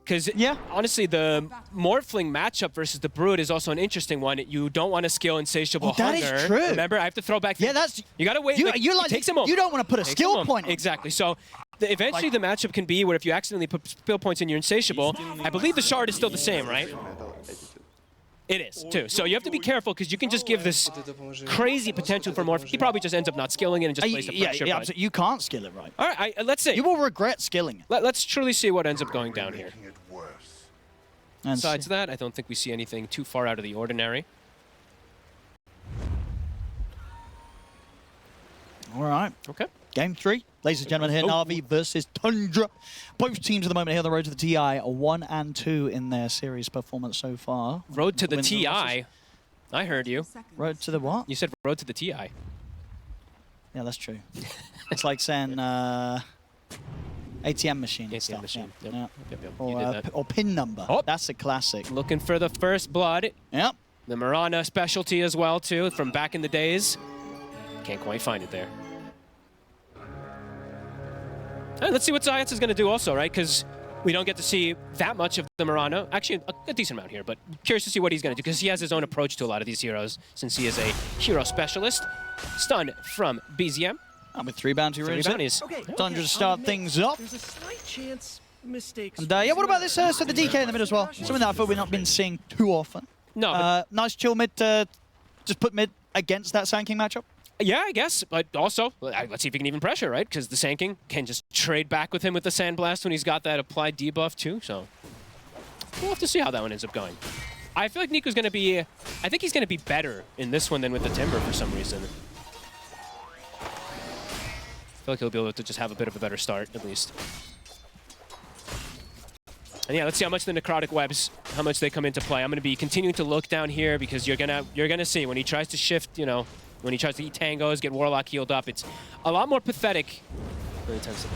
because honestly, the Morphling matchup versus the Brood is also an interesting one. You don't want to skill Insatiable Hunger. That is true. Remember, I have to throw back. Yeah, that's... You got to wait. It takes a moment. You don't want to put a skill point on. Exactly. So eventually the matchup can be where if you accidentally put skill points in your Insatiable, I believe the shard is still the same, right? It is, too. So you have to be careful, because you can just give this crazy potential for Morph. He probably just ends up not skilling it and just plays the pressure. Yeah, absolutely. You can't skill it right. All right, let's see. You will regret skilling it. Let's truly see what ends up going down here. Besides that, I don't think we see anything too far out of the ordinary. All right. Okay. Game 3. Ladies and gentlemen, here NAVI versus Tundra. Both teams at the moment here on the road to the TI are 1 and 2 in their series performance so far. Road to the TI? I heard you. Road to the what? You said road to the TI. Yeah, that's true. It's like saying ATM machine. ATM machine. Yeah. Yep. Or pin number. Oh. That's a classic. Looking for the first blood. Yep. The Mirana specialty as well, too, from back in the days. Can't quite find it there. Right, let's see what Zayats is going to do also, right? Because we don't get to see that much of the Mirana. Actually, a decent amount here, but curious to see what he's going to do, because he has his own approach to a lot of these heroes, since he is a hero specialist. Stun from BZM. With 3 bounty runes. Okay. Tundra to start things off. There's a slight chance mistakes. And yeah, what about this? So the DK in the mid as well. Something that I thought we've not been seeing too often. No. Nice chill mid. Just put mid against that Sand King matchup. Yeah, I guess, but also, let's see if he can even pressure, right? Because the Sand King can just trade back with him with the Sandblast when he's got that applied debuff too, so we'll have to see how that one ends up going. I feel like Nico's going to be, I think he's going to be better in this one than with the Timber for some reason. I feel like he'll be able to just have a bit of a better start, at least. And yeah, let's see how much the Necrotic Webs, how much they come into play. I'm going to be continuing to look down here, because you're gonna see when he tries to shift, you know, when he tries to eat tangos, get Warlock healed up, it's a lot more pathetic. Really tends to be.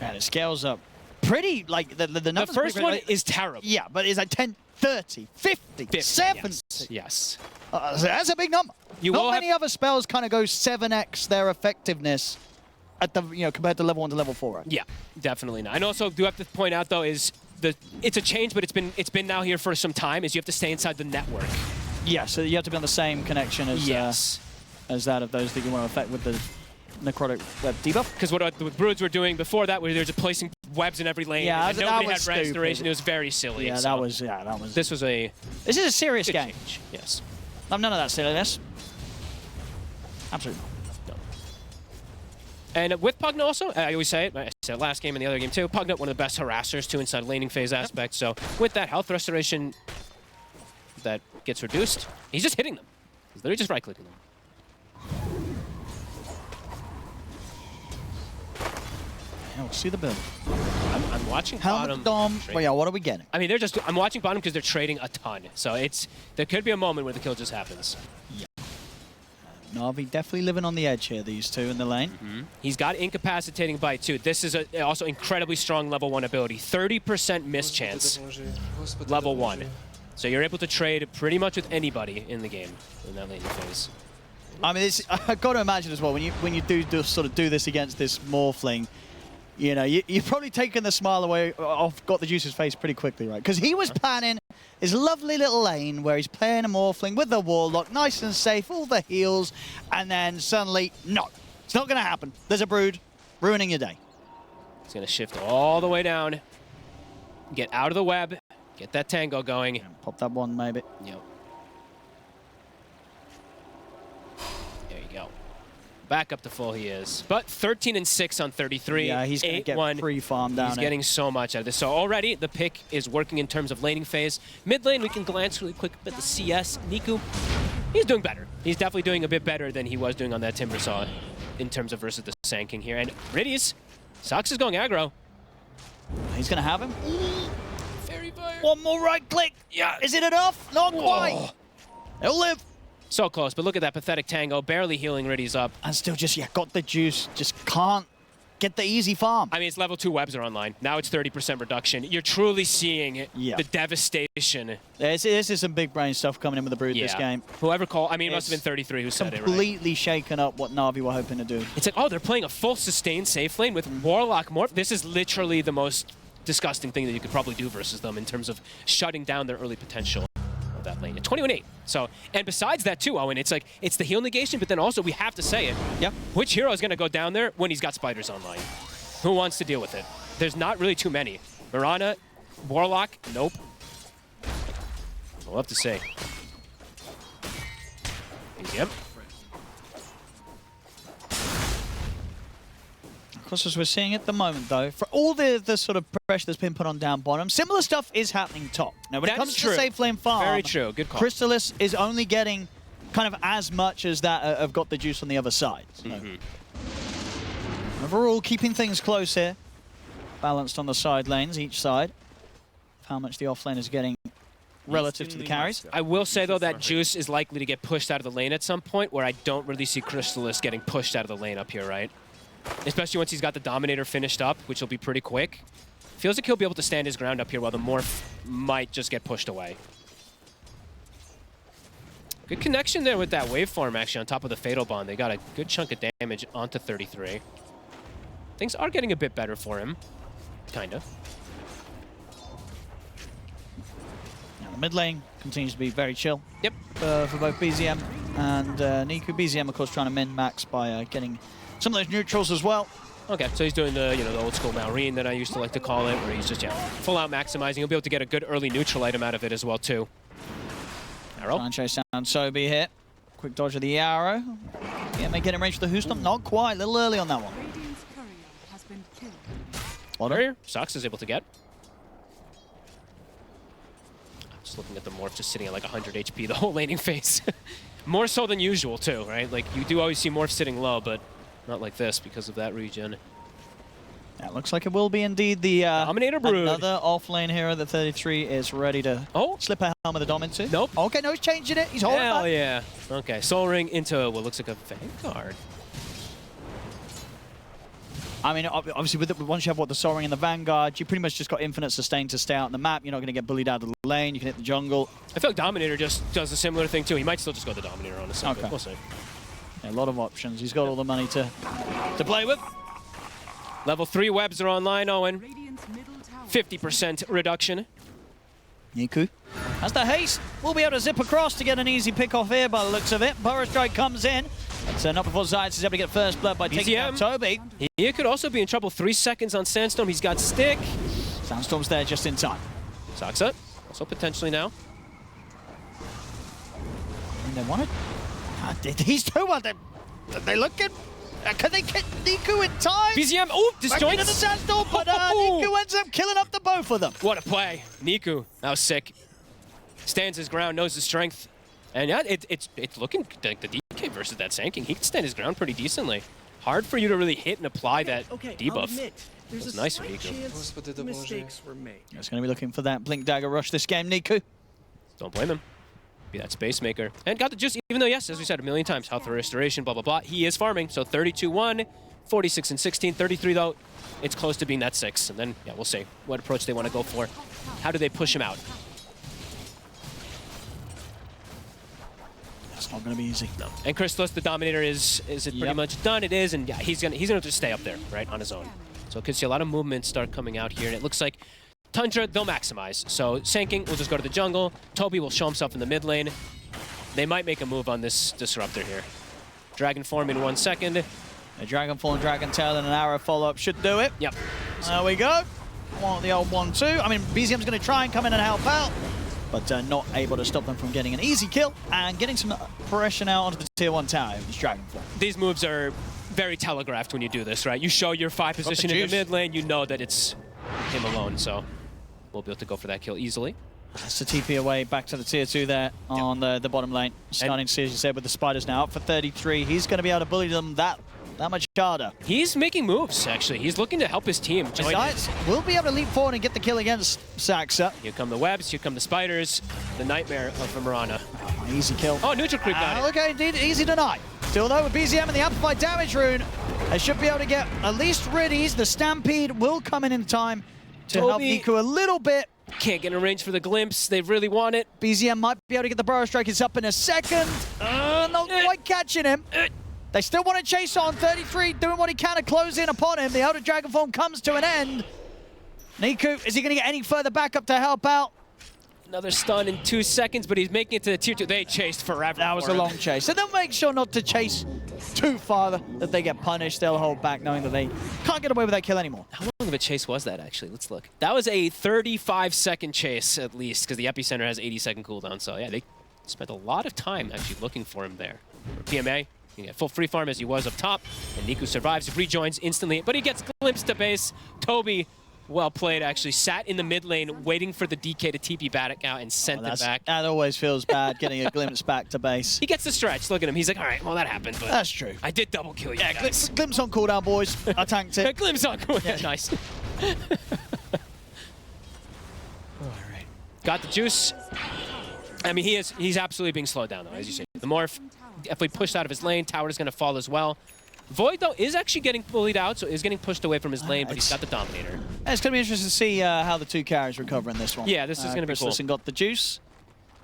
Man, it scales up pretty, like, the numbers. The first one is terrible. Yeah, but it's like 10, 30, 50, 70. Yes. So that's a big number. Not many other spells kind of go 7x their effectiveness at the, compared to level 1 to level 4. Right? Yeah, definitely not. And also, do have to point out, though, is it's a change, but it's been now here for some time, is you have to stay inside the network. Yeah, so you have to be on the same connection as as that of those that you want to affect with the Necrotic Web debuff. Because what the Broods were doing before that, where they were just placing webs in every lane, and nobody had restoration, it was very silly. Yeah, so that was. This was a. This is a serious game. Change. Yes. None of that silliness. Absolutely not. No. And with Pugna also, I always say it, I said it last game and the other game too, Pugna, one of the best harassers too inside laning phase aspect. So with that health restoration that gets reduced, he's just hitting them. He's literally just right-clicking them. Yeah, we'll see the build. I'm watching bottom. Well, yeah, what are we getting? I mean, I'm watching bottom because they're trading a ton. So there could be a moment where the kill just happens. Yeah. NAVI definitely living on the edge here, these two in the lane. Mm-hmm. He's got Incapacitating Bite too. This is also incredibly strong level 1 ability. 30% miss chance, level 1. So you're able to trade pretty much with anybody in the game in that laning phase. I mean, I've got to imagine as well, when you do sort of do this against this Morphling, you've probably taken the smile away off Got the Juice's face pretty quickly, right? Because he was planning his lovely little lane where he's playing a Morphling with the Warlock, nice and safe, all the heals, and then suddenly, no, it's not going to happen. There's a Brood ruining your day. He's going to shift all the way down, get out of the web, get that tango going. Yeah, pop that one, maybe. Yep. There you go. Back up to full he is. But 13 and 6 on 33. Yeah, he's going to get free farm down. He's getting so much out of this. So already the pick is working in terms of laning phase. Mid lane, we can glance really quick at the CS. Niku, he's doing better. He's definitely doing a bit better than he was doing on that Timbersaw in terms of versus the Sand King here. And Riddies, Sox is going aggro. He's going to have him. Very fire. One more right click. Yeah. Is it enough? Not quite. He'll live. So close, but look at that pathetic tango, barely healing Riddies up. And still just, got the juice, just can't get the easy farm. I mean, it's level 2 webs are online. Now it's 30% reduction. You're truly seeing the devastation. This is some big brain stuff coming in with the Brood this game. Whoever called, I mean, it must have been 33 who said it, right? Completely shaken up what NAVI were hoping to do. It's like, oh, they're playing a full sustained safe lane with Warlock Morph. This is literally the most disgusting thing that you could probably do versus them in terms of shutting down their early potential of that lane. 21-8. So, and besides that too, Owen, it's like, it's the heal negation, but then also we have to say it. Yep. Which hero is going to go down there when he's got spiders online? Who wants to deal with it? There's not really too many. Mirana, Warlock, nope. We'll have to say. Yep. Of course, as we're seeing at the moment, though, for all the sort of pressure that's been put on down bottom, similar stuff is happening top. Now, when it comes to the safe lane farm, very true. Good call. Crystallis is only getting kind of as much as that have got the juice on the other side. So. Overall, keeping things close here. Balanced on the side lanes, each side. How much the off lane is getting relative to the carries. I will say, though, that Juice is likely to get pushed out of the lane at some point, where I don't really see Crystallis getting pushed out of the lane up here, right? Especially once he's got the Dominator finished up, which will be pretty quick. Feels like he'll be able to stand his ground up here while the Morph might just get pushed away. Good connection there with that waveform, actually, on top of the Fatal Bond. They got a good chunk of damage onto 33. Things are getting a bit better for him. Kind of. Now, the mid lane continues to be very chill. Yep. For both BZM and Niku. BZM, of course, trying to min-max by getting some of those neutrals as well. Okay, so he's doing the the old school Malrine that I used to like to call it, where he's just full out maximizing. He'll be able to get a good early neutral item out of it as well too. Arrow. Trying to chase down Sobi here. Quick dodge of the arrow. Yeah, may get in range for the Hoostum. Not quite, a little early on that one. Warrior, Sox is able to get. Just looking at the Morph just sitting at like 100 HP the whole laning phase. More so than usual too, right? Like you do always see Morph sitting low, but not like this because of that regen. That looks like it will be indeed the Dominator Brood. Another off-lane hero that 33 is ready to slip a helm of the Dom into. Nope. Okay, no, he's changing it. He's holding Hell back. yeah. Okay, Soul Ring into what looks like a Vanguard. I mean, obviously, once you have the Soul Ring and the Vanguard, you pretty much just got infinite sustain to stay out on the map. You're not going to get bullied out of the lane. You can hit the jungle. I feel like Dominator just does a similar thing too. He might still just go the Dominator on a second. Okay. We'll see. Yeah, a lot of options. He's got all the money to play with. Level 3 webs are online, Owen. 50% reduction. Niku has the haste. We'll be able to zip across to get an easy pick off here by the looks of it. Burrow Strike comes in. So not before Zayas is able to get first blood by taking out Toby. He could also be in trouble. 3 seconds on Sandstorm. He's got stick. Sandstorm's there just in time. Soxa, also potentially now. And they want it. These two are they looking. Can they get Niku in time? BZM, oh, disjoints. Back into the Sandstorm, but Niku ends up killing up the both of them. What a play. Niku, that was sick. Stands his ground, knows his strength. And yeah, it's looking like the DK versus that Sanking. He can stand his ground pretty decently. Hard for you to really hit and apply that debuff. There's a nice for slight Niku. chance mistakes were made. He's going to be looking for that Blink Dagger rush this game, Niku. Don't blame him. Be that space maker. And got the juice, even though, yes, as we said a million times, health restoration, blah, blah, blah. He is farming, so 32-1, 46 and 16. 33, though, it's close to being that 6. And then, yeah, we'll see what approach they want to go for. How do they push him out? That's not going to be easy. No. And Crystallis, the Dominator, is it pretty much done? It is, and yeah, he's gonna just stay up there, right, on his own. So could see a lot of movement start coming out here, and it looks like Tundra, they'll maximize. So Sanking will just go to the jungle. Toby will show himself in the mid lane. They might make a move on this Disruptor here. Dragon form in 1 second. A Dragon Form, Dragon Tail, and an arrow follow-up should do it. Yep. There we go. Want the old 1-2. I mean, BZM's going to try and come in and help out, but not able to stop them from getting an easy kill and getting some pressure now onto the tier 1 tower with this Dragon Form. These moves are very telegraphed when you do this, right? You show your 5 position in the mid lane, you know that it's him alone, so we'll be able to go for that kill easily. That's the TP away back to the tier 2 there on the bottom lane. Starting to see, as you said, with the Spiders now up for 33. He's going to be able to bully them that much harder. He's making moves, actually. He's looking to help his team. Besides, we'll be able to leap forward and get the kill against Saxa. Here come the webs, here come the spiders. The nightmare of Mirana. Easy kill. Oh, neutral creep got it. Okay, indeed, easy deny. Still though, with BZM and the amplified damage rune, they should be able to get at least Riddies. The Stampede will come in time to help Niku a little bit. Can't get in range for the glimpse. They really want it. BZM might be able to get the Burrow Strike. It's up in a second. Not quite catching him. They still want to chase on. 33 doing what he can to close in upon him. The Elder Dragon Form comes to an end. Niku, is he going to get any further backup to help out? Another stun in 2 seconds, but he's making it to the tier 2. They chased forever. That was a long chase. So they'll make sure not to chase too far, that they get punished. They'll hold back knowing that they can't get away with that kill anymore. How long of a chase was that, actually? Let's look. That was a 35-second chase, at least, because the Epicenter has 80-second cooldown. So, yeah, they spent a lot of time actually looking for him there. For PMA, you can get full free farm as he was up top. And Niku survives, rejoins instantly, but he gets glimpsed to base. Toby, well played, actually. Sat in the mid lane, waiting for the DK to TP back out and sent it back. That always feels bad, getting a glimpse back to base. He gets the stretch. Look at him. He's like, all right, well, that happened, but that's true. I did double kill you guys. Glimpse on cooldown, boys. I tanked it. Glimpse on cooldown. Yeah. Nice. All right. Got the juice. I mean, he's absolutely being slowed down, though, as you say. The Morph definitely pushed out of his lane. Tower's going to fall as well. Void, though, is actually getting bullied out, so is getting pushed away from his lane, but he's got the Dominator. It's going to be interesting to see how the two carries recover in this one. Yeah, this is going to be cool. Chrysalis got the juice.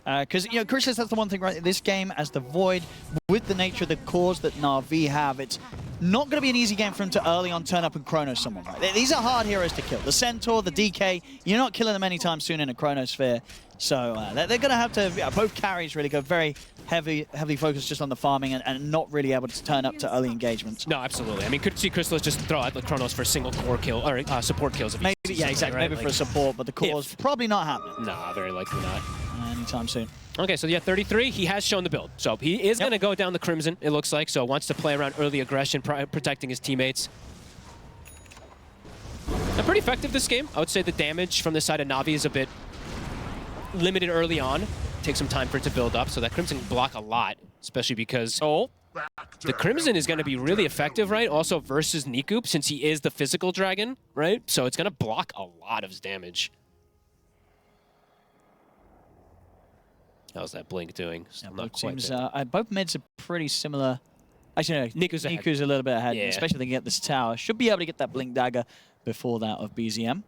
Because, you know, Chrysalis, that's the one thing, right? This game, as the Void, with the nature of the cores that NAVI have, it's not going to be an easy game for him to early on turn up and Chrono someone, right? These are hard heroes to kill. The Centaur, the DK, you're not killing them anytime soon in a Chronosphere. So they're going to have to, both carries really go very heavily focused just on the farming and not really able to turn up to early engagements. No, absolutely. I mean, could see Chrysalis just throw out the Chronos for a single core kill, or support kills. If maybe, yeah, exactly. Right? Maybe like, for a support, but the cores probably not happening. Nah, very likely not. Anytime soon. Okay, so yeah, 33, he has shown the build. So he is going to go down the Crimson, it looks like, so wants to play around early aggression, protecting his teammates. And pretty effective this game. I would say the damage from the side of Navi is a bit limited early on. Takes some time for it to build up, so that Crimson can block a lot, especially because the Crimson is going to be really effective, right? Also versus Niku, since he is the physical dragon, right? So it's going to block a lot of his damage. How's that Blink doing? Yeah, both mids are pretty similar. Actually, no, Niku's a little bit ahead, especially if they get this tower. Should be able to get that Blink Dagger before that of BZM.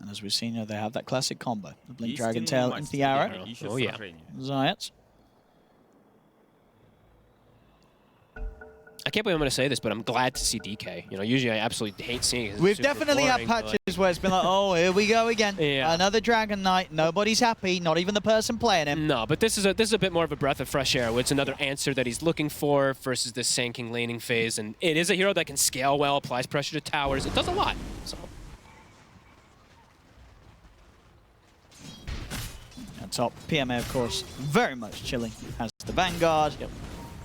And as we've seen, they have that classic combo. The Blink Dragon Tail into the arrow. Oh, yeah. Zayats. I can't believe I'm going to say this, but I'm glad to see DK. You know, usually I absolutely hate seeing it. We've definitely had patches where it's been like, oh, here we go again. Yeah. Another Dragon Knight. Nobody's happy. Not even the person playing him. No, but this is a bit more of a breath of fresh air. It's another answer that he's looking for versus this Sand laning phase. And it is a hero that can scale well, applies pressure to towers. It does a lot. So. At top, PMA, of course, very much chilling. Has the Vanguard.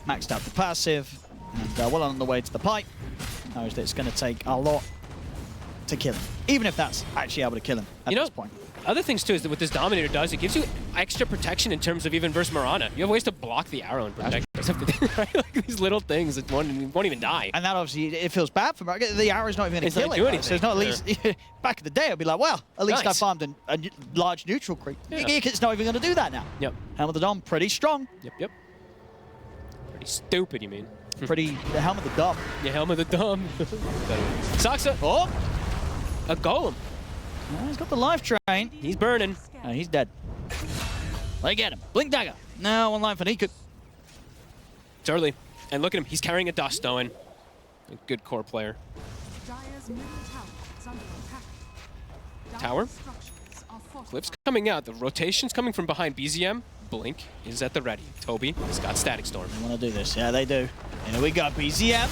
Maxed out the passive. And well on the way to the pipe. Knows that it's going to take a lot to kill him. Even if that's actually able to kill him at this point. Other things, too, is that what this Dominator does, it gives you extra protection in terms of even versus Mirana. You have ways to block the arrow and protect yourself. Right? Like these little things that won't even die. And that obviously, it feels bad for Mirana. The arrow's not even going to kill it. So it's not at least, back in the day, I'd be like, well, at least I farmed a large neutral creep. It's not even going to do that now. Yep. Helm of the Dom, pretty strong. Yep. Pretty stupid, you mean? The Helm of the Dom. Yeah, Helm of the Dom. Saksa. Oh! A golem. Well, he's got the life train. He's burning. He's dead. They get him. Blink Dagger. Now one line for Niku. It's early. And look at him. He's carrying a Dust, Owen. A good core player. Tower. Cliff's coming out. The rotation's coming from behind BZM. Blink is at the ready. Toby has got Static Storm. They want to do this. Yeah, they do. Here we go. BZM.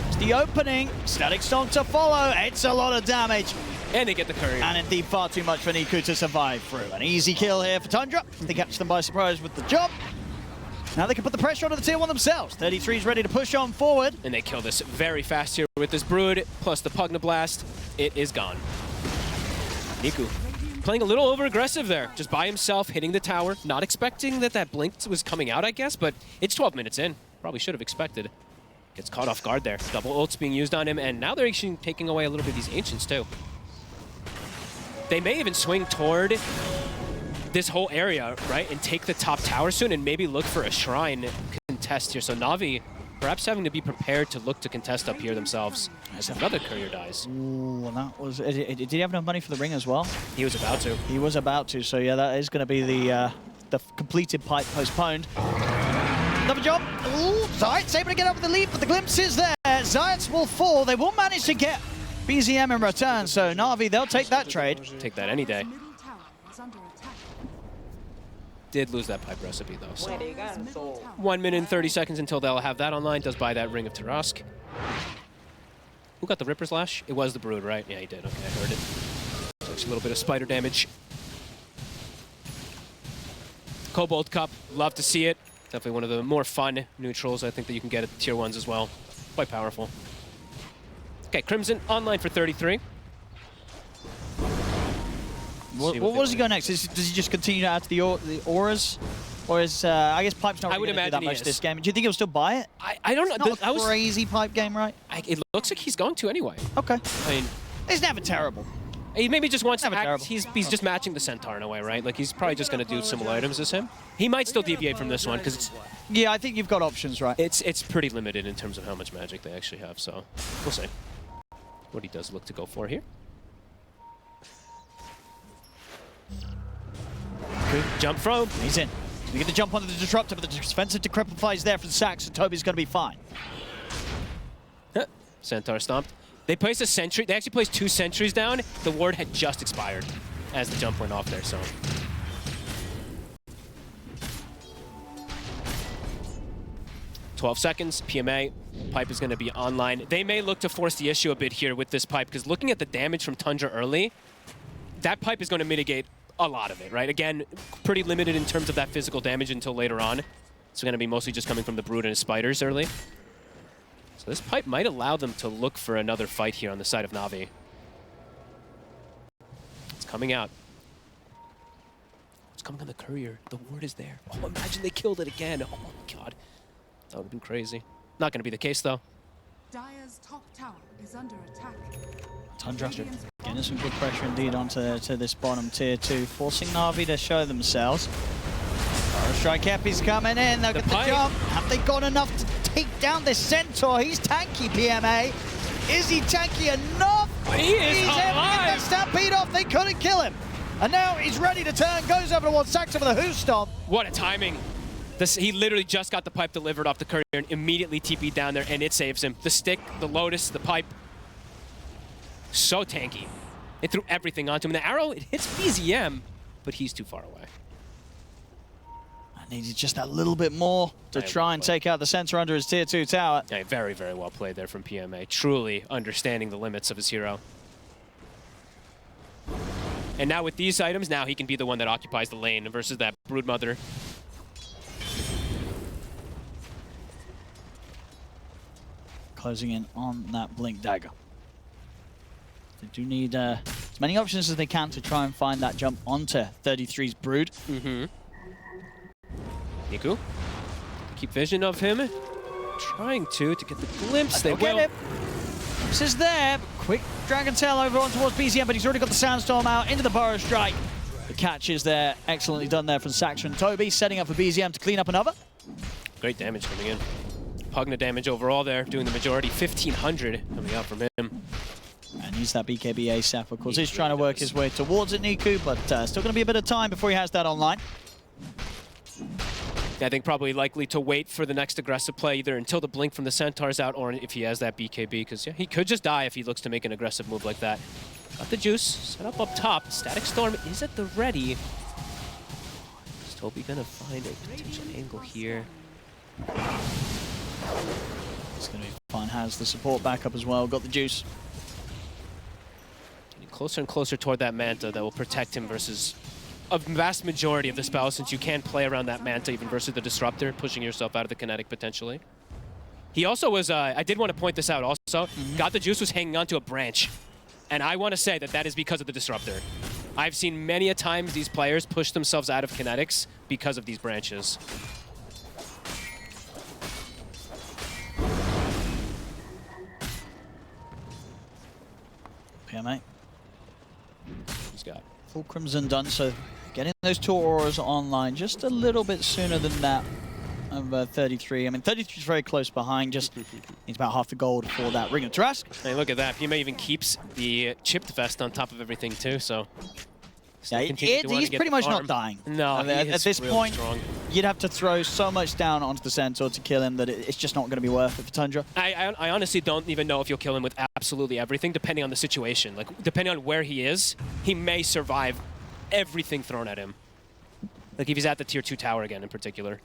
It's the opening. Static Storm to follow. It's a lot of damage. And they get the courier. And indeed far too much for Niku to survive through. An easy kill here for Tundra. They catch them by surprise with the job. Now they can put the pressure onto the tier 1 themselves. 33 is ready to push on forward. And they kill this very fast here with this Brood, plus the Pugnablast. It is gone. Niku playing a little over-aggressive there. Just by himself, hitting the tower. Not expecting that Blink was coming out, I guess, but it's 12 minutes in. Probably should have expected. Gets caught off guard there. Double ults being used on him, and now they're actually taking away a little bit of these Ancients, too. They may even swing toward this whole area, right, and take the top tower soon and maybe look for a shrine contest here. So Navi perhaps having to be prepared to look to contest up here themselves as another courier dies. Ooh, and that was... Did he have enough money for the ring as well? He was about to. He was about to, so yeah, that is going to be the completed pipe postponed. Another job. Ooh, Zayats able to get up with the lead, but the glimpse is there. Zayats will fall. They will manage to get BZM in return, so Na'Vi, they'll take that trade. Take that any day. Did lose that pipe recipe though, so 1 minute and 30 seconds until they'll have that online. Does buy that Ring of Tarask. Who got the Ripper's Lash? It was the Brood, right? Yeah, he did. Okay, I heard it. So it's a little bit of spider damage. Cobalt Cup, love to see it. Definitely one of the more fun neutrals I think that you can get at the tier 1s as well. Quite powerful. Okay, Crimson online for 33. What does he go next? Does he just continue to add to the auras? Or is, I guess Pipe's not really going to do that much this game. Do you think he'll still buy it? I don't know. It's not a crazy Pipe game, right? It looks like he's going to anyway. Okay. I mean, it's never terrible. He maybe just wants to act, he's just matching the Centaur in a way, right? Like, he's probably just going to do similar items as him. He might still deviate from this one, because it's... Yeah, I think you've got options, right? It's pretty limited in terms of how much magic they actually have, so we'll see what he does look to go for here. Good jump from. He's in. We get the jump onto the Disruptor, but the defensive Decrepify is there for the Sax, and Toby's going to be fine. Centaur stomped. They placed a sentry. They actually placed 2 sentries down. The ward had just expired as the jump went off there, so. 12 seconds, PMA. Pipe is going to be online. They may look to force the issue a bit here with this Pipe, because looking at the damage from Tundra early, that Pipe is going to mitigate a lot of it, right? Again, pretty limited in terms of that physical damage until later on. It's going to be mostly just coming from the Brood and his spiders early. So this Pipe might allow them to look for another fight here on the side of Navi. It's coming out. It's coming on the courier. The ward is there. Oh, imagine they killed it again. Oh my god. That would have been crazy. Not going to be the case, though. Dire's top tower is under attack. Tundra getting some good pressure indeed onto this bottom tier 2, forcing Na'Vi to show themselves. Strike Epi's coming in, they'll get the jump. Have they got enough to take down this Centaur? He's tanky, PMA. Is he tanky enough? He is He's able to get that Stampede off, they couldn't kill him. And now he's ready to turn, goes over towards Saxon with a Who Stomp. What a timing. He literally just got the Pipe delivered off the courier and immediately TP'd down there, and it saves him. The stick, the Lotus, the Pipe. So tanky. It threw everything onto him. The arrow, it hits BZM, but he's too far away. I needed just that little bit more to try and take out the Centaur under his tier 2 tower. Yeah, very, very well played there from PMA. Truly understanding the limits of his hero. And now with these items, now he can be the one that occupies the lane versus that Broodmother. Closing in on that Blink Dagger. They do need as many options as they can to try and find that jump onto 33's Brood. Niku, keep vision of him. Trying to get the glimpse. They will. This is there. Quick Dragon Tail over on towards BZM, but he's already got the Sandstorm out into the Burrow Strike. The catch is there. Excellently done there from Saxon. Toby setting up for BZM to clean up another. Great damage coming in. Pugna damage overall there, doing the majority. 1,500 coming out from him. And he's that BKB ASAP, of course. He's trying to work his way towards it, Niku, but still going to be a bit of time before he has that online. I think probably likely to wait for the next aggressive play, either until the blink from the Centaur's out or if he has that BKB, because yeah, he could just die if he looks to make an aggressive move like that. Got the juice, set up top. Static Storm is at the ready. Is Toby going to find a potential angle here? It's going to be fun. Has the support backup as well. Got the juice. Getting closer and closer toward that Manta that will protect him versus a vast majority of the spells, since you can play around that Manta even versus the Disruptor, pushing yourself out of the kinetic potentially. He also was, I did want to point this out also, Got the Juice was hanging onto a branch. And I want to say that that is because of the Disruptor. I've seen many a times these players push themselves out of kinetics because of these branches. PMA. He's got Full Crimson done, so getting those 2 auras online just a little bit sooner than that of 33. I mean, 33 is very close behind, just needs about half the gold for that Ring of Tarask. Hey, look at that. PMA even keeps the chipped vest on top of everything too, so... Yeah, he's pretty much not dying. No, at this point, strong. you'd have to throw so much down onto the Centaur to kill him that it's just not going to be worth it for Tundra. I honestly don't even know if you'll kill him with absolutely everything, depending on the situation. Like, depending on where he is, he may survive everything thrown at him. Like, if he's at the tier 2 tower again in particular.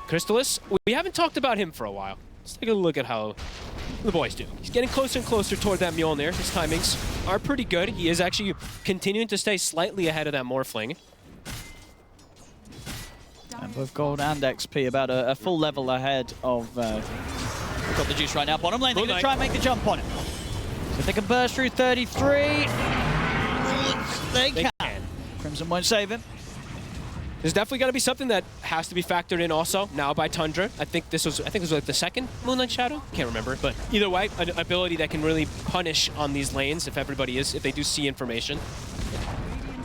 Crystallis, we haven't talked about him for a while. Let's take a look at how the boys do. He's getting closer and closer toward that Mjolnir. His timings are pretty good. He is actually continuing to stay slightly ahead of that Morphling. And both gold and XP about a full level ahead of we've got the Juice right now. Bottom lane, they're going to try and make the jump on it. So if they can burst through 33, they can. Crimson won't save him. There's definitely got to be something that has to be factored in also now by Tundra. I think this was like the second Moonlight Shadow. Can't remember, but either way, an ability that can really punish on these lanes if they do see information.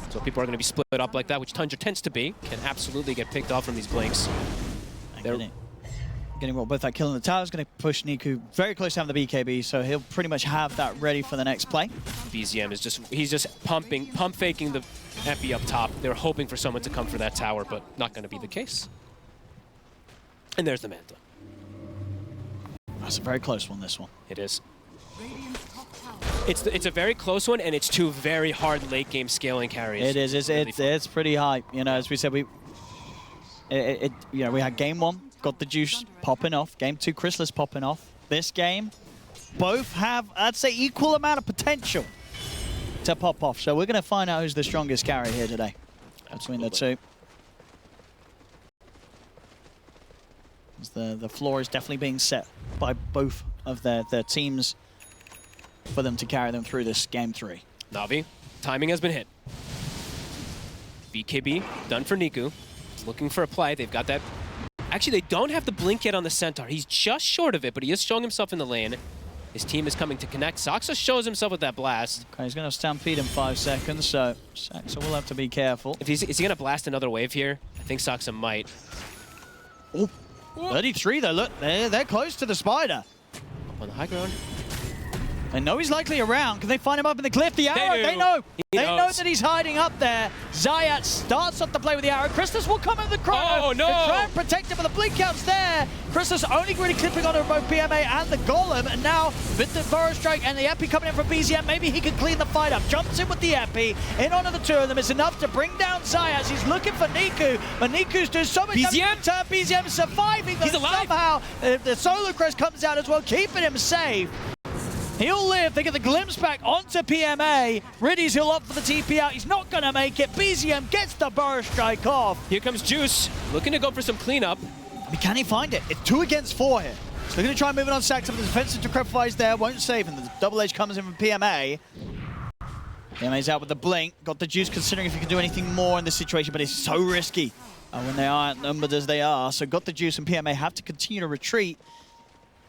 So people are going to be split up like that, which Tundra tends to be. Can absolutely get picked off from these blinks. Getting well, both that kill in the tower is going to push Niku very close to having the BKB, so he'll pretty much have that ready for the next play. BZM is he's just pump faking the epi up top. They were hoping for someone to come for that tower, but not going to be the case. And there's the Manta. That's a very close one, this one. It is. It's a very close one, and it's two very hard late game scaling carries. It is. It's pretty high. You know, as we said, we had game 1. Got the Juice popping off. Game 2, Crystallis popping off. This game, both have, I'd say, equal amount of potential to pop off. So we're going to find out who's the strongest carry here today between the two. As the floor is definitely being set by both of their teams for them to carry them through this game 3. Navi, timing has been hit. BKB done for Niku. Looking for a play. They've got that. Actually, they don't have the blink yet on the Centaur. He's just short of it, but he is showing himself in the lane. His team is coming to connect. Saxa shows himself with that blast. Okay, he's going to stampede in 5 seconds, so Saxa will have to be careful. Is he going to blast another wave here? I think Saxa might. Oh, 33 though. Look, they're close to the spider. On the high ground. They know he's likely around. Can they find him up in the cliff? The arrow, they know. They know that he's hiding up there. Zayat starts off the play with the arrow. Crystallis will come in with the chrono. Oh, no. And try and protect him, but the blink out's there. Crystallis only really clipping onto both PMA and the Golem. And now with the Burrow Strike and the Epi coming in from BZM, maybe he can clean the fight up. Jumps in with the Epi. In onto the two of them. It's enough to bring down Zayat. He's looking for Niku, but Niku's doing so much damage. BZM surviving. He's alive. Somehow the Solo Crest comes out as well, keeping him safe. He'll live. They get the glimpse back onto PMA. Riddy's he'll up for the TP out. He's not going to make it. BZM gets the Burrow Strike off. Here comes Juice, looking to go for some cleanup. I mean, can he find it? It's 2 against 4 here. So they're going to try and move it on Saxa, but the defensive decrepifies there. Won't save him. The double edge comes in from PMA. PMA's out with the blink. Got the Juice considering if he can do anything more in this situation, but it's so risky when they are outnumbered as they are. So got the Juice and PMA have to continue to retreat.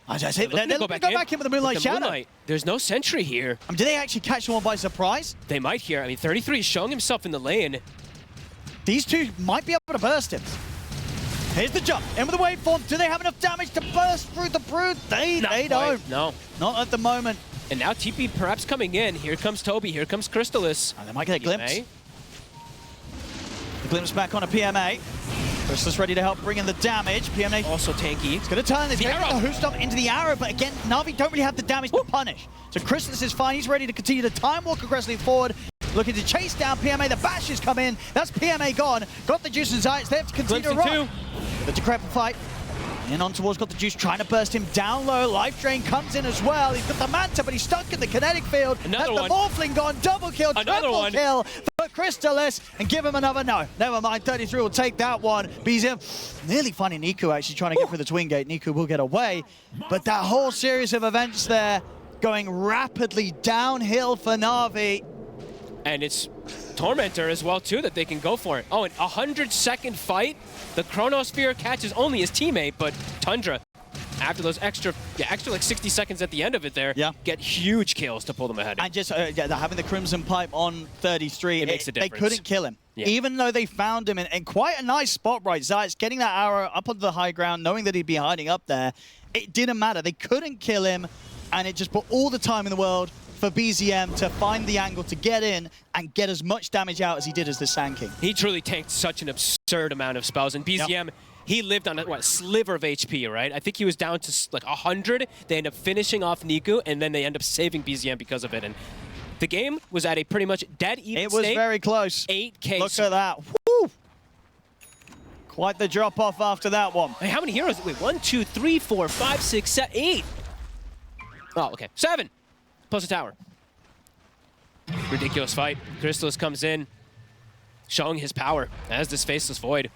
As I say, they're looking to go back in with the Moonlight Shadow. There's no sentry here. I mean, do they actually catch someone by surprise? They might here. I mean, 33 is showing himself in the lane. These two might be able to burst him. Here's the jump. In with the waveform. Do they have enough damage to burst through the Brood? They don't. No. Not at the moment. And now TP perhaps coming in. Here comes Toby. Here comes Crystallis. They might get a glimpse. The glimpse back on a PMA. Crystallis ready to help bring in the damage. PMA also tanky. It's going to turn this the Hoof Stomp into the arrow, but again, Navi don't really have the damage to punish. So Crystallis is fine. He's ready to continue to time walk aggressively forward. Looking to chase down PMA. The bashes come in. That's PMA gone. Got the Juice and Zayat. They have to continue to run. The decrepit fight. In on towards, got the Juice trying to burst him down low. Life Drain comes in as well. He's got the Manta, but he's stuck in the kinetic field. Another one. The Morphling gone. Double kill, triple kill for Crystallis. And give him another no. Never mind, 33 will take that one. BZM nearly finding Niku actually trying to get through the Twin Gate. Niku will get away. But that whole series of events there going rapidly downhill for Navi. And it's Tormentor as well, too, that they can go for it. Oh, an 100-second fight. The Chronosphere catches only his teammate, but Tundra, after those extra like 60 seconds at the end of it there, get huge kills to pull them ahead. And just having the Crimson Pipe on 33, it makes a difference. They couldn't kill him. Yeah. Even though they found him in quite a nice spot, right? Zayat's getting that arrow up onto the high ground, knowing that he'd be hiding up there. It didn't matter. They couldn't kill him, and it just put all the time in the world for BZM to find the angle to get in and get as much damage out as he did as the Sand King. He truly tanked such an absurd amount of spells. And BZM, he lived on a sliver of HP, right? I think he was down to like 100. They end up finishing off Niku, and then they end up saving BZM because of it. And the game was at a pretty much dead even It was state. very close. 8K. Look at that. Woo! Quite the drop-off after that one. Hey, how many heroes? Wait, 1, 2, 3, 4, 5, 6, 7, 8. Oh, okay. 7. Plus a tower. Ridiculous fight. Crystallis comes in, showing his power as this Faceless Void.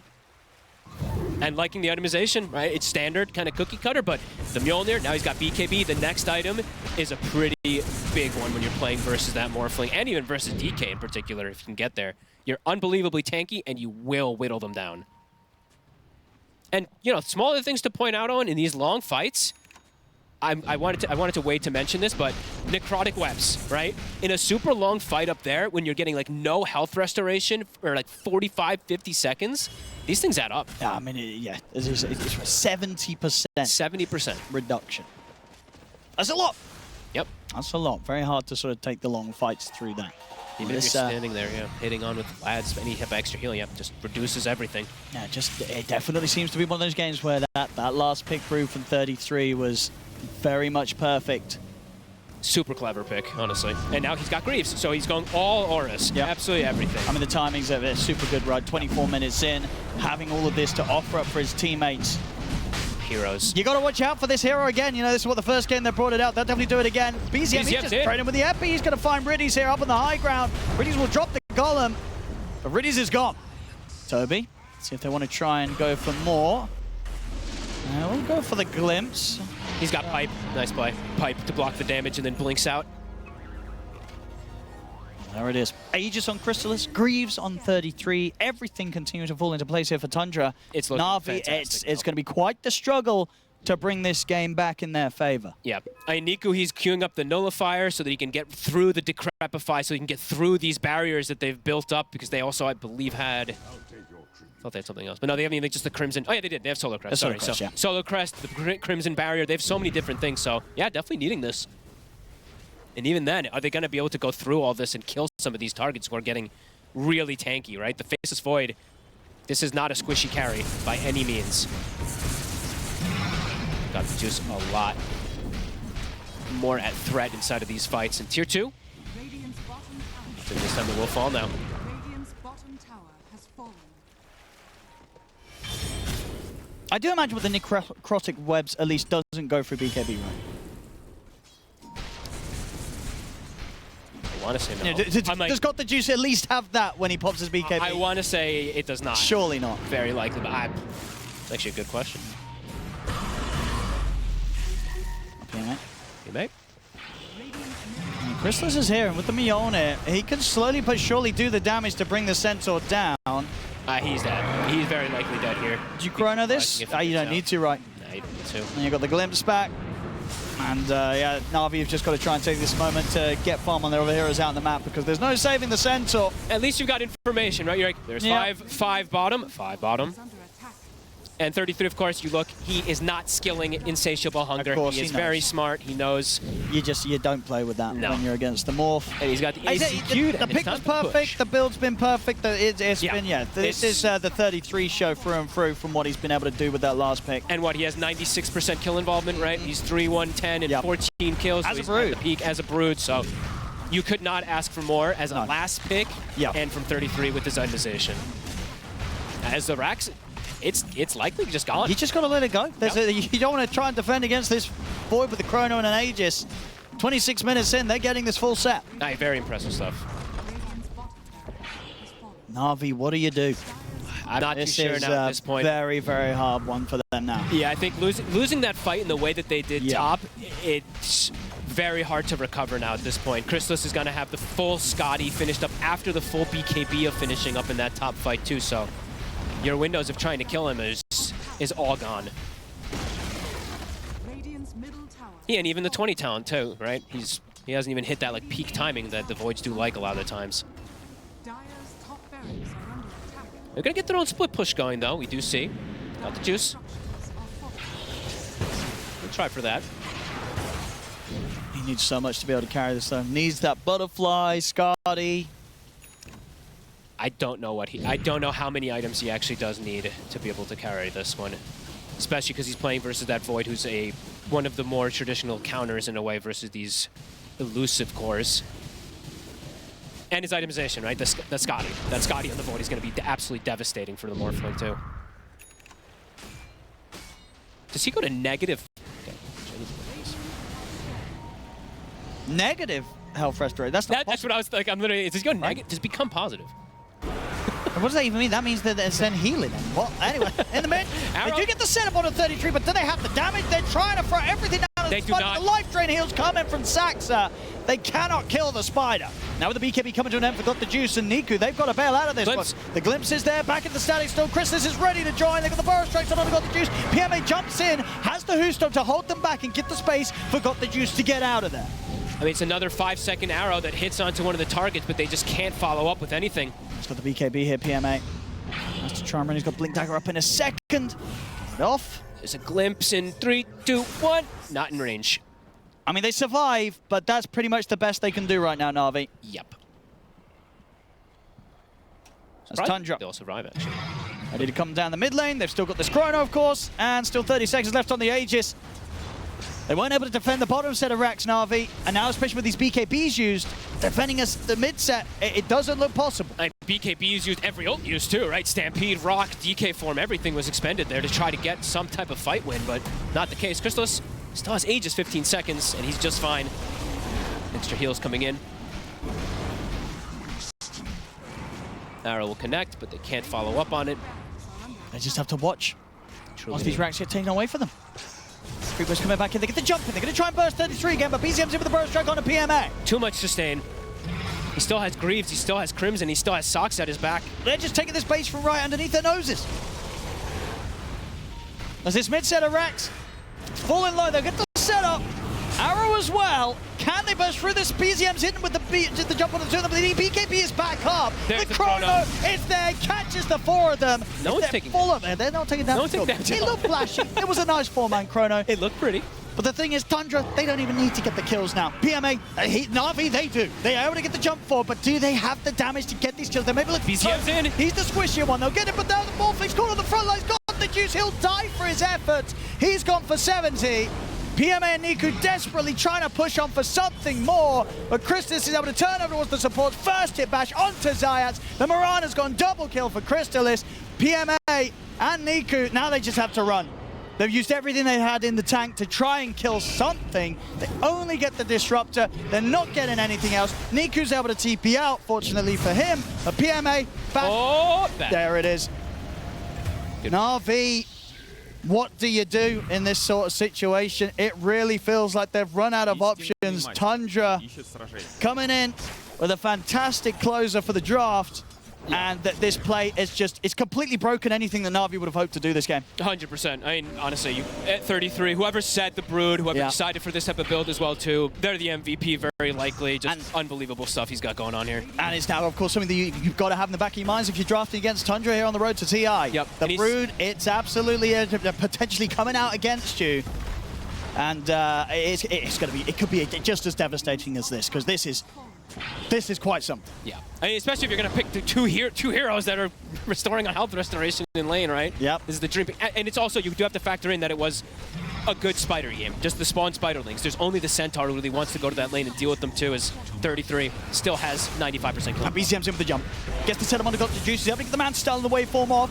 And liking the itemization, right? It's standard, kind of cookie cutter, but the Mjolnir, now he's got BKB. The next item is a pretty big one when you're playing versus that Morphling, and even versus DK in particular, if you can get there. You're unbelievably tanky, and you will whittle them down. And, you know, smaller things to point out on in these long fights, I wanted to wait to mention this, but necrotic webs, right? In a super long fight up there, when you're getting like no health restoration for like 45, 50 seconds, these things add up. Yeah, I mean, it's 70%. 70%. Reduction. That's a lot. Yep. That's a lot. Very hard to sort of take the long fights through that. Even if you're standing there, hitting on with lads, any have extra healing, just reduces everything. Yeah, it definitely seems to be one of those games where that last pick through from 33 was very much perfect. Super clever pick, honestly. And now he's got Greaves, so he's going all Auras. Yep. Absolutely everything. I mean, the timings of it, super good, right? 24 minutes in, having all of this to offer up for his teammates. Heroes. You got to watch out for this hero again. You know, this is what the first game they brought it out. They'll definitely do it again. BZM, he's just trading with the Epi. He's going to find Riddies here up on the high ground. Riddies will drop the golem, but Riddies is gone. Toby, see if they want to try and go for more. We'll go for the glimpse. He's got Pipe. Nice play. Pipe to block the damage and then blinks out. There it is. Aegis on Crystallis, Greaves on 33. Everything continues to fall into place here for Tundra. It's looking NAVI, fantastic, it's going to be quite the struggle to bring this game back in their favor. Yeah. Niku, he's queuing up the Nullifier so that he can get through the Decrepify, so he can get through these barriers that they've built up, because they also, I believe, had... I thought they had something else. But no, they haven't even just the Crimson. Oh, yeah, they did. They have Solar Crest. Sorry. Crest, yeah. Solar Crest, the Crimson Barrier. They have so many different things. So, yeah, definitely needing this. And even then, are they going to be able to go through all this and kill some of these targets who are getting really tanky, right? The Faceless Void, this is not a squishy carry by any means. Got to juice a lot more at threat inside of these fights. In Tier 2, Radiant's bottom tower. so this time it will fall now. Radiant's bottom tower has fallen. I do imagine with the necrotic webs, at least doesn't go through BKB, right? I want to say no. Yeah, does Got the Juice at least have that when he pops his BKB? I want to say it does not. Surely not. Very likely, but it's actually a good question. Okay, mate. You mate? Crystallis is here, and with the Mjolnir, he can slowly but surely do the damage to bring the Centaur down. He's dead. He's very likely dead here. Did you chrono this? You don't need to, right? No, you don't need to. And you got the glimpse back. And yeah, NAVI have just got to try and take this moment to get farm on their other heroes out on the map, because there's no saving the Centaur. At least you've got information, right? You're like, there's five bottom. Is under attack. And 33, of course, you look, he is not skilling insatiable hunger. Of course, he is he very knows. smart. He knows. You don't play with that when you're against the Morph. And he's got the ACQ. The pick was perfect. The build's been perfect. It's been, This is the 33 show through and through from what he's been able to do with that last pick. And what, he has 96% kill involvement, right? He's 3-1-10 and 14 kills. As so a Brood. At the peak as a Brood, so you could not ask for more as a last pick. And from 33 with his itemization. As the Rax, it's likely just gone. You just got to let it go. You don't want to try and defend against this Void with the Chrono and an Aegis. 26 minutes in, they're getting this full set. Very impressive stuff. Radiant's bottom tower has fallen. NAVI, what do you do? I'm not too sure now at this point. Very, very hard one for them now. Yeah, I think losing that fight in the way that they did top, it's very hard to recover now at this point. Crystallis is going to have the full Scotty finished up after the full BKB of finishing up in that top fight too, so your windows of trying to kill him is all gone. Radiant's middle tower. Yeah, and even the 20 talent too, right? He hasn't even hit that like peak timing that the Voids do like a lot of the times. Dire's top barracks are under attack. They're going to get their own split push going though, we do see. Got the juice. Structures are falling. We'll try for that. He needs so much to be able to carry this though. Needs that butterfly, Scotty. I don't know how many items he actually does need to be able to carry this one. Especially because he's playing versus that Void, who's one of the more traditional counters in a way versus these elusive cores. And his itemization, right? The Scotty. That Scotty on the Void is going to be absolutely devastating for the Morphling too. Does he go to negative? Okay. Negative health restoration. That's what I was like. I'm literally. Does he go negative? Does it become positive? What does that even mean? That means that it's then healing. What? Anyway, in the mid, they do get the setup on a 33, but do they have the damage? They're trying to throw everything down. They do not. The life drain heals coming from Saxa. They cannot kill the Spider. Now with the BKB coming to an end, forgot the Juice and Niku. They've got to bail out of this one. The Glimpse is there, back in the static still. Christmas is ready to join. They've got the Burrow Strikes, not got the Juice. PMA jumps in, has the Hoostone to hold them back and get the space. Forgot the Juice to get out of there. I mean, it's another 5-second arrow that hits onto one of the targets, but they just can't follow up with anything. He's got the BKB here, PMA. Master Charmer, he's got Blink Dagger up in a second. Off. There's a glimpse in 3, 2, 1. Not in range. I mean, they survive, but that's pretty much the best they can do right now, Navi. Yep. That's Tundra. They'll survive, actually. Ready to come down the mid lane. They've still got this Chrono, of course, and still 30 seconds left on the Aegis. They weren't able to defend the bottom set of racks, Navi, and now, especially with these BKBs used, defending us the mid set, it doesn't look possible. And BKBs used every ult used too, right? Stampede, Rock, DK form, everything was expended there to try to get some type of fight win, but not the case. Crystallis still has Aegis 15 seconds, and he's just fine. Extra heals coming in. Arrow will connect, but they can't follow up on it. They just have to watch once these racks get taken away from them. Creepers coming back in, they get the jump in, they're going to try and burst 33 again, but BZM's in with the burst strike on a PMA. Too much sustain. He still has Greaves, he still has Crimson, he still has Socks at his back. They're just taking this base from right underneath their noses. As this mid set of racks falling low, they'll get the setup. Arrow as well. Can they burst through this? BZM's hidden with the jump on the two of them. The BKB is back up. There's the Chrono is there, catches the four of them. No one's taking full of it. They're not taking damage. It looked flashy. It was a nice four-man Chrono. It looked pretty. But the thing is, Tundra, they don't even need to get the kills now. PMA, Navi, they do. They are able to get the jump forward, but do they have the damage to get these kills? They maybe look. BZM's in. He's the squishier one. They'll get it, but now the Morphling's caught on the front line. He's got the Juice. He'll die for his efforts. He's gone for 70. PMA and Niku desperately trying to push on for something more, but Crystallis is able to turn over towards the support. First hit bash onto Zayats. The Mirana's gone double kill for Crystallis. PMA and Niku, now they just have to run. They've used everything they had in the tank to try and kill something. They only get the Disruptor. They're not getting anything else. Niku's able to TP out, fortunately for him. But PMA, back. There it is. Good. Navi. What do you do in this sort of situation? It really feels like they've run out of options. Tundra coming in with a fantastic closer for the draft. And that this play is just, it's completely broken anything that Navi would have hoped to do this game. 100%. I mean, honestly, at 33, whoever set the Brood, whoever decided for this type of build as well, too, they're the MVP, very likely. Just unbelievable stuff he's got going on here. And it's now, of course, something that you've got to have in the back of your minds if you're drafting against Tundra here on the road to TI. Yep. The Brood, it's absolutely potentially coming out against you. And it's going to be, it could be just as devastating as this, because this is quite something. Yeah, I mean, especially if you're going to pick the two heroes that are restoring on health restoration in lane, right? Yep. This is the dream. And it's also, you do have to factor in that it was a good Spider game. Just the spawn Spiderlings. There's only the Centaur who really wants to go to that lane and deal with them too, as 33 still has 95% kill. And BZM's in with the jump. Gets the setup on the got the Juice. He's able to get the man style in the waveform off.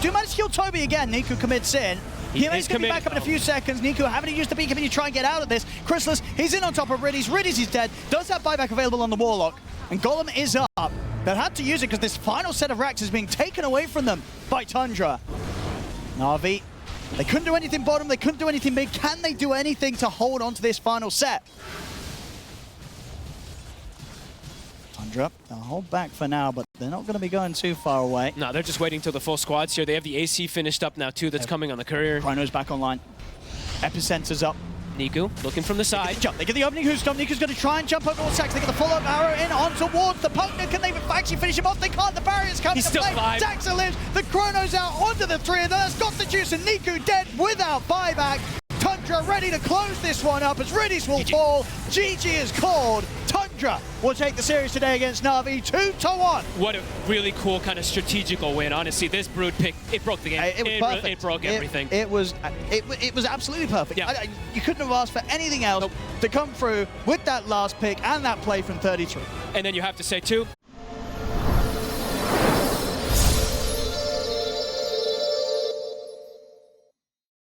Do manage to kill Toby again. Niku commits in. He's going to be back up in a few seconds. Niku having to use the beacon to try and get out of this. Crystallis, he's in on top of Riddies. Riddies is dead. Does have buyback available on the Warlock. And Golem is up. They've had to use it because this final set of racks is being taken away from them by Tundra. Navi, they couldn't do anything bottom. They couldn't do anything mid. Can they do anything to hold on to this final set? Tundra, they'll hold back for now, but they're not going to be going too far away. No, they're just waiting till the full squad's here. They have the AC finished up now, too, that's coming on the courier. Chrono's back online. Epicenter's up. Niku looking from the side. They get the opening Hoostone. Niku's going to try and jump over all sacks. They get the follow-up arrow in on towards the partner. Can they actually finish him off? They can't. The barrier's coming to play. Daxa lives. The Chrono's out onto the three of them. That's got the Juice, and Niku dead without buyback. Tundra Tundra ready to close this one up as Riddies will fall. GG is called. Tundra will take the series today against Navi 2-1. What a really cool kind of strategical win. Honestly, this Brood pick, it broke the game. It was perfect. It broke everything. It was absolutely perfect. Yeah. You couldn't have asked for anything else to come through with that last pick and that play from 33. And then you have to say, too,